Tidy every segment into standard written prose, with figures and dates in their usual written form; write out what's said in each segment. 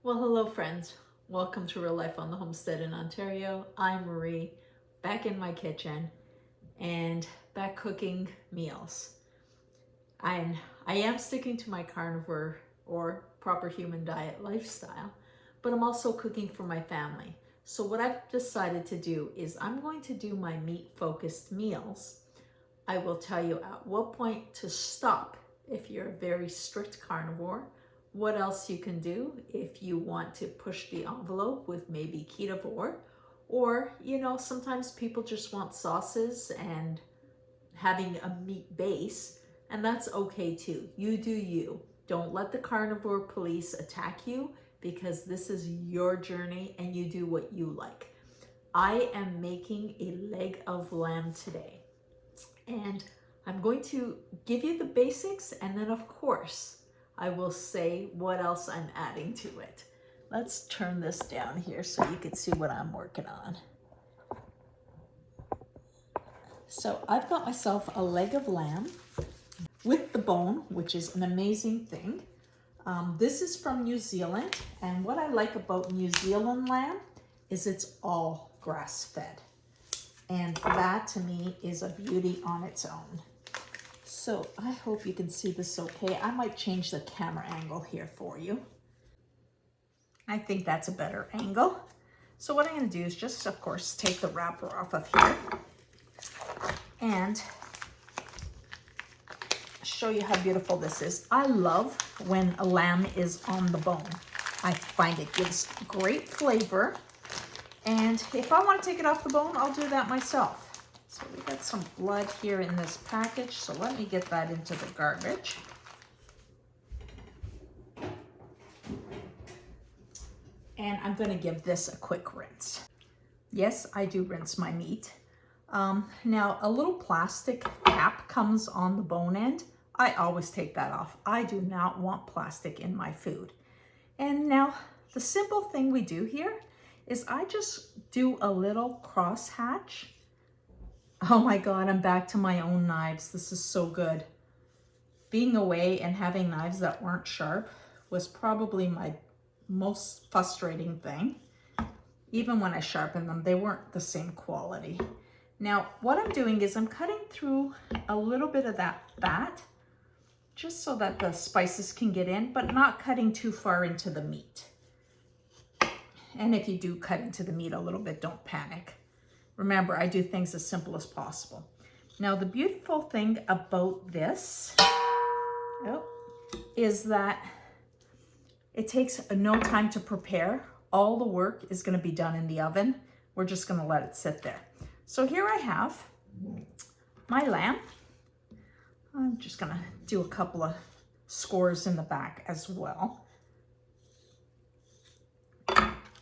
Well, hello friends. Welcome to Real Life on the Homestead in Ontario. I'm Marie, back in my kitchen and back cooking meals. I am sticking to my carnivore or proper human diet lifestyle, but I'm also cooking for my family. So what I've decided to do is I'm going to do my meat-focused meals. I will tell you at what point to stop if you're a very strict carnivore, what else you can do if you want to push the envelope with maybe ketovore, or sometimes people just want sauces and having a meat base, and that's okay too. You do you. Don't let the carnivore police attack you, because this is your journey and you do what you like. I am making a leg of lamb today, and I'm going to give you the basics, and then of course I will say what else I'm adding to it. Let's turn this down here so you can see what I'm working on. So I've got myself a leg of lamb with the bone, which is an amazing thing. This is from New Zealand, and what I like about New Zealand lamb is it's all grass-fed. And that to me is a beauty on its own. So I hope you can see this okay. I might change the camera angle here for you. I think that's a better angle. So what I'm going to do is just, of course, take the wrapper off of here and show you how beautiful this is. I love when a lamb is on the bone. I find it gives great flavor. And if I want to take it off the bone, I'll do that myself. So we got some blood here in this package, so let me get that into the garbage. And I'm going to give this a quick rinse. Yes, I do rinse my meat. Now, a little plastic cap comes on the bone end. I always take that off. I do not want plastic in my food. And now, the simple thing we do here is I just do a little cross hatch. Oh my God, I'm back to my own knives. This is so good. Being away and having knives that weren't sharp was probably my most frustrating thing. Even when I sharpened them, they weren't the same quality. Now, what I'm doing is I'm cutting through a little bit of that fat, just so that the spices can get in, but not cutting too far into the meat. And if you do cut into the meat a little bit, don't panic. Remember, I do things as simple as possible. Now, the beautiful thing about this is that it takes no time to prepare. All the work is going to be done in the oven. We're just going to let it sit there. So here I have my lamb. I'm just going to do a couple of scores in the back as well.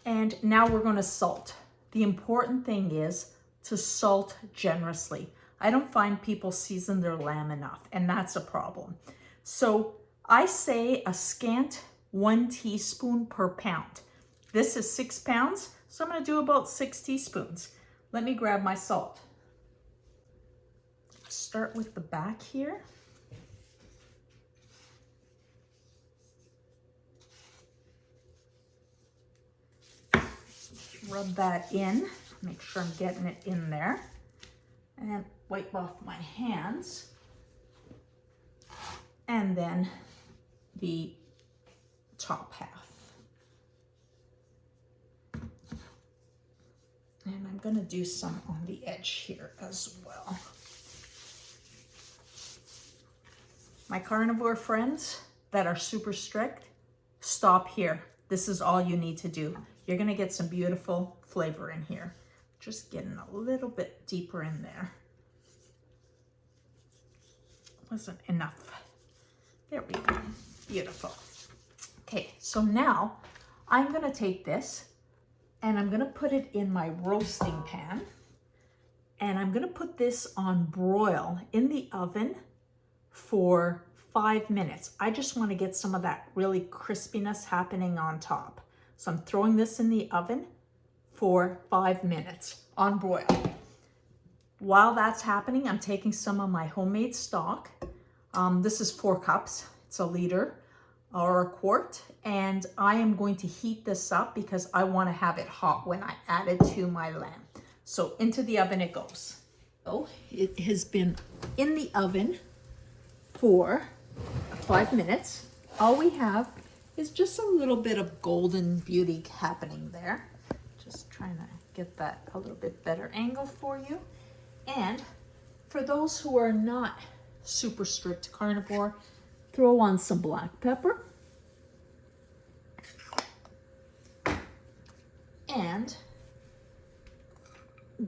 And now we're going to salt. The important thing is to salt generously. I don't find people season their lamb enough, and that's a problem. So I say a scant 1 teaspoon per pound. This is 6 pounds, so I'm going to do about 6 teaspoons. Let me grab my salt. Start with the back here. Rub that in, make sure I'm getting it in there, and wipe off my hands, and then the top half. And I'm going to do some on the edge here as well. My carnivore friends that are super strict, stop here. This is all you need to do. You're going to get some beautiful flavor in here. Just getting a little bit deeper in there. Wasn't enough. There we go. Beautiful. Okay, so now I'm going to take this and I'm going to put it in my roasting pan. And I'm going to put this on broil in the oven for 5 minutes. I just want to get some of that really crispiness happening on top. So I'm throwing this in the oven for 5 minutes on broil. While that's happening, I'm taking some of my homemade stock. This is 4 cups. It's a liter. or a quart, and I am going to heat this up because I want to have it hot when I add it to my lamb. So into the oven it goes. So it has been in the oven for 5 minutes. All we have is just a little bit of golden beauty happening there. Just trying to get that a little bit better angle for you. And for those who are not super strict carnivore, throw on some black pepper and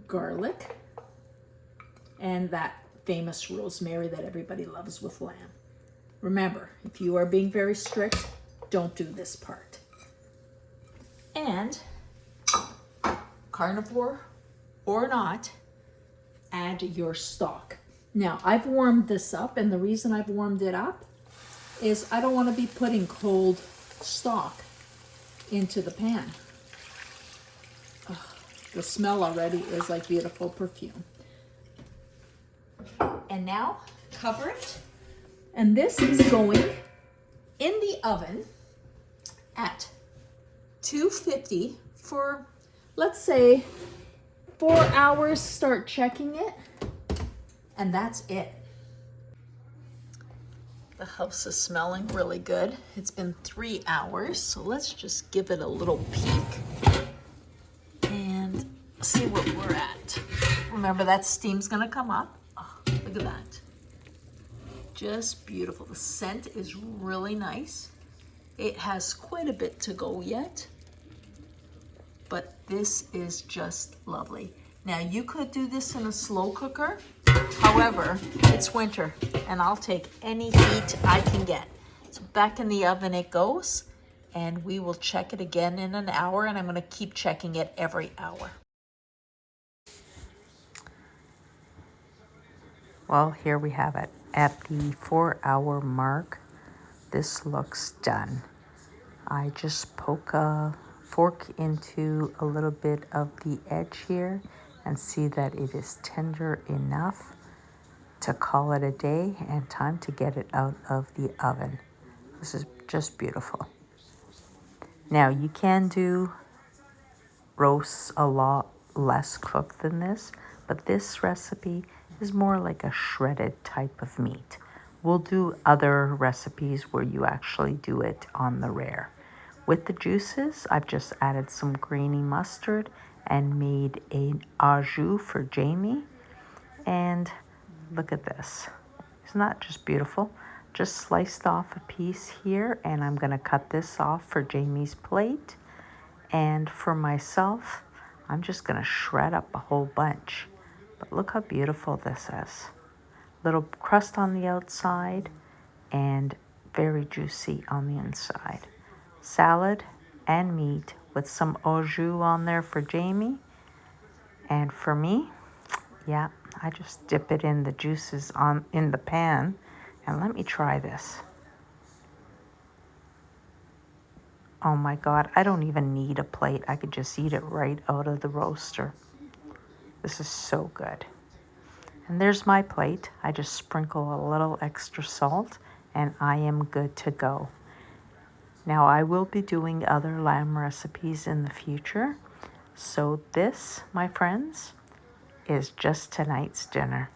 garlic and that famous rosemary that everybody loves with lamb. Remember, if you are being very strict, don't do this part. And carnivore or not, add your stock. Now, I've warmed this up, and the reason I've warmed it up is I don't want to be putting cold stock into the pan. Ugh, the smell already is like beautiful perfume. And now, cover it. And this is going in the oven at 250 for, let's say, 4 hours. Start checking it. And that's it. The house is smelling really good. It's been 3 hours, so let's just give it a little peek and see what we're at. Remember, that steam's gonna come up. Oh, look at that. Just beautiful. The scent is really nice. It has quite a bit to go yet, but this is just lovely. Now, you could do this in a slow cooker. However, it's winter and I'll take any heat I can get. So back in the oven it goes, and we will check it again in an hour, and I'm going to keep checking it every hour. Well, here we have it. At the 4-hour mark, this looks done. I just poke a fork into a little bit of the edge here and see that it is tender enough to call it a day and time to get it out of the oven. This is just beautiful. Now, you can do roasts a lot less cooked than this, but this recipe is more like a shredded type of meat. We'll do other recipes where you actually do it on the rare. With the juices, I've just added some grainy mustard and made an au jus for Jamie. And look at this. Isn't that just beautiful? Just sliced off a piece here, and I'm gonna cut this off for Jamie's plate. And for myself, I'm just gonna shred up a whole bunch. But look how beautiful this is. Little crust on the outside and very juicy on the inside. Salad and meat with some au jus on there for Jamie. And for me, yeah, I just dip it in the juices in the pan. And let me try this. Oh my God, I don't even need a plate. I could just eat it right out of the roaster. This is so good. And there's my plate. I just sprinkle a little extra salt and I am good to go. Now, I will be doing other lamb recipes in the future. So this, my friends, is just tonight's dinner.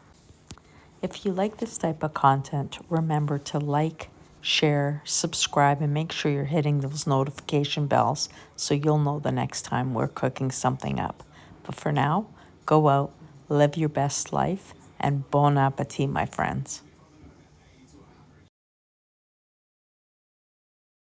If you like this type of content, remember to like, share, subscribe, and make sure you're hitting those notification bells so you'll know the next time we're cooking something up. But for now, go out, live your best life, and bon appetit, my friends.